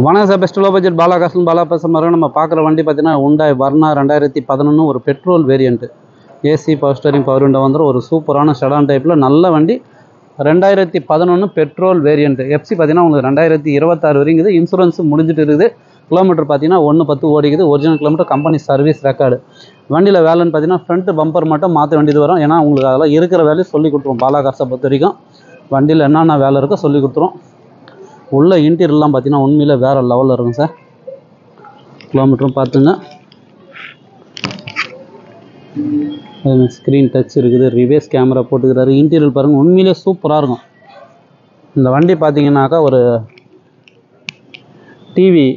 வணக்கம் sir, best low budget Bala காசுன்னு பாலா பேசுகிற நம்ம பார்க்குற வண்டி பார்த்தீங்கன்னா ஹுண்டாய் வர்னா 2011 ஒரு petrol variant. AC power steering power window வந்துடும். ஒரு சூப்பரான செடான் டைப்பில் நல்ல வண்டி. 2011 பெட்ரோல் வேரியண்ட்டு. எஃப்சி பார்த்தீங்கன்னா உங்களுக்கு 2026 வரைக்குது. இன்சூரன்ஸ் முடிஞ்சிட்டு இருக்குது. கிலோமீட்டர் பார்த்தீங்கன்னா 110 ஓடிக்குது. Original kilometre, company service record. வண்டியில் வேலைன்னு பார்த்தீங்கன்னா ஃப்ரண்ட் பம்பர் மட்டும் மாற்ற வேண்டியது வரும். ஏன்னா உங்களுக்கு அதெல்லாம் இருக்கிற வேலையை சொல்லி கொடுத்துருவோம். பாலா காசை பொறுத்த வரைக்கும் வண்டியில் என்னென்ன வேலை இருக்கோ சொல்லி கொடுத்துரும். உள்ள இன்டீரியர்லாம் பார்த்தீங்கன்னா உண்மையில் வேறு லெவலில் இருக்கும் சார். கிலோமீட்டரும் பார்த்துங்க. ஸ்க்ரீன் டச் இருக்குது. ரிவேர்ஸ் கேமரா போட்டுக்கிறாரு. இன்டீரியர் பாருங்கள், உண்மையிலே சூப்பராக இருக்கும். இந்த வண்டி பார்த்தீங்கன்னாக்கா ஒரு டிவி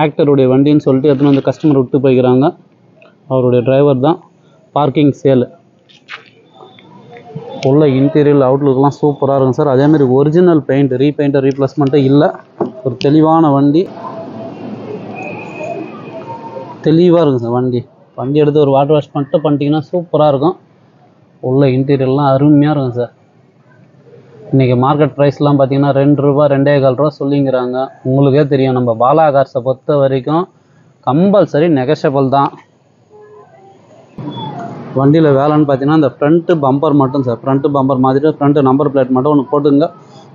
ஆக்டருடைய வண்டின்னு சொல்லிட்டு எடுத்துன்னு வந்து கஸ்டமர் விட்டு போய்க்கிறாங்க. அவருடைய டிரைவர் தான். பார்க்கிங் சேலு. உள்ள இன்டீரியர் அவுட்லுக்கெலாம் சூப்பராக இருக்கும் சார். அதேமாதிரி ஒரிஜினல் பெயிண்ட், ரீபெயிண்ட்டு ரீப்ளேஸ்மெண்ட்டு இல்லை. ஒரு தெளிவான வண்டி, தெளிவாக இருக்கும் சார். வண்டி எடுத்து ஒரு வாட்டர் வாஷ் மட்டும் பண்ணிட்டீங்கன்னா சூப்பராக இருக்கும். உள்ள இன்டீரியர்லாம் அருமையாக இருக்கும் சார். இன்றைக்கி மார்க்கெட் ப்ரைஸ்லாம் பார்த்தீங்கன்னா ₹2 ₹2.25 சொல்லிங்கிறாங்க. உங்களுக்கே தெரியும், நம்ம பாலா கார்ஸை பொறுத்த வரைக்கும் கம்பல்சரி நெகஷபிள் தான். வண்டியில் வேலைன்னு பார்த்தீங்கன்னா இந்த ஃப்ரண்ட்டு பம்பர் மட்டும் சார். ஃப்ரண்ட்டு பம்பர் மாதிரி ஃப்ரண்ட்டு நம்பர் பிளேட் மட்டும் ஒன்று போட்டுங்க,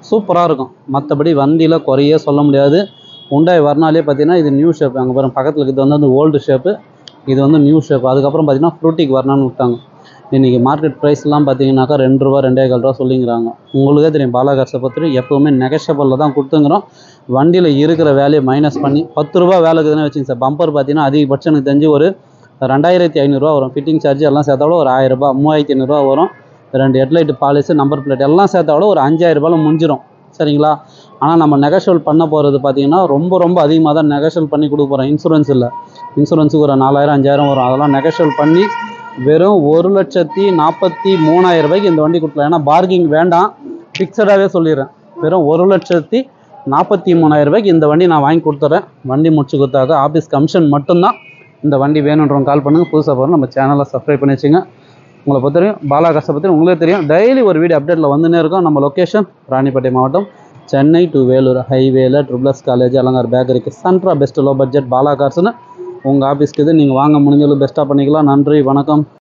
சூப்பராக இருக்கும். மற்றபடி வண்டியில் குறையே சொல்ல முடியாது. ஹுண்டாய் வர்னாலே பார்த்தீங்கன்னா இது நியூ ஷேப். அங்கே பாருங்கள், பக்கத்தில் இருக்கிறது வந்து அந்த ஓல்டு ஷேப்பு, இது வந்து நியூ ஷேப். அதுக்கப்புறம் பார்த்தீங்கன்னா ஃப்ரூட்டிக் வர்னான்னு விட்டாங்க. இன்றைக்கி மார்க்கெட் ப்ரைஸ்லாம் பார்த்தீங்கன்னாக்கா ₹2 ₹2.25 சொல்லிங்கிறாங்க. உங்களுக்கே தெரியும், பாலா கார்ஸை பொறுத்தவரை எப்போவுமே நெகஷபிளில் தான் கொடுத்துங்கிறோம். வண்டியில் இருக்கிற வேலையை மைனஸ் பண்ணி ₹10 வேலை இருக்குதுன்னு வச்சுங்க சார். பம்பர் பார்த்தீங்கன்னா அதிகபட்சம் எனக்கு தெரிஞ்சு ஒரு ₹2500 வரும். ஃபிட்டிங் சார்ஜ் எல்லாம் சேர்த்தாவோட ஒரு ₹1000, ₹3500 வரும். 2 ஹெட்லைட்டு பாலிஸு, நம்பர் பிளேட் எல்லாம் சேர்த்தாவோட ஒரு ₹5000 முடிஞ்சிடும். சரிங்களா? ஆனால் நம்ம நெகஷியல் பண்ண போகிறது பார்த்தீங்கன்னா ரொம்ப அதிகமாக தான் நெகஷியல் பண்ணி கொடுக்க போகிறோம். இன்சூரன்ஸ் இல்லை. இன்சூரன்ஸுக்கு ஒரு 4000 5000 வரும். அதெல்லாம் நெகஷியல் பண்ணி வெறும் ₹1,43,000 இந்த வண்டி கொடுக்கலாம். ஏன்னா பார்கிங் வேண்டாம், ஃபிக்ஸடாகவே சொல்லிடுறேன். வெறும் ₹1,43,000 இந்த வண்டி நான் வாங்கி கொடுத்துட்றேன். வண்டி முடிச்சு கொடுத்தாக்க ஆஃபீஸ் கமிஷன் மட்டும்தான். இந்த வண்டி வேணுன்றவங்க கால் பண்ணுங்கள். புதுசாக போகிறோம், நம்ம சேனலை சப்ஸ்கிரைப் பண்ணி வச்சுங்க. உங்களை பொறுத்த வரைக்கும் பாலா காசை பற்றி உங்களுக்கு தெரியும். டெய்லி ஒரு வீடியோ அப்டேட்டில் வந்துன்னே இருக்கும். நம்ம லொக்கேஷன் ராணிப்பேட்டை மாவட்டம், சென்னை டு வேலூர் ஹைவேல ட்ரிபிள்எஸ் காலேஜ் அலங்கார் பேக்கரிக்கு சென்ட்ரா பெஸ்ட் லோ பட்ஜெட் பாலா கார்ஸ்னு உங்கள் ஆஃபீஸ்க்கு இது. நீங்கள் வாங்க முடிஞ்சளவு பெஸ்ட்டாக பண்ணிக்கலாம். நன்றி, வணக்கம்.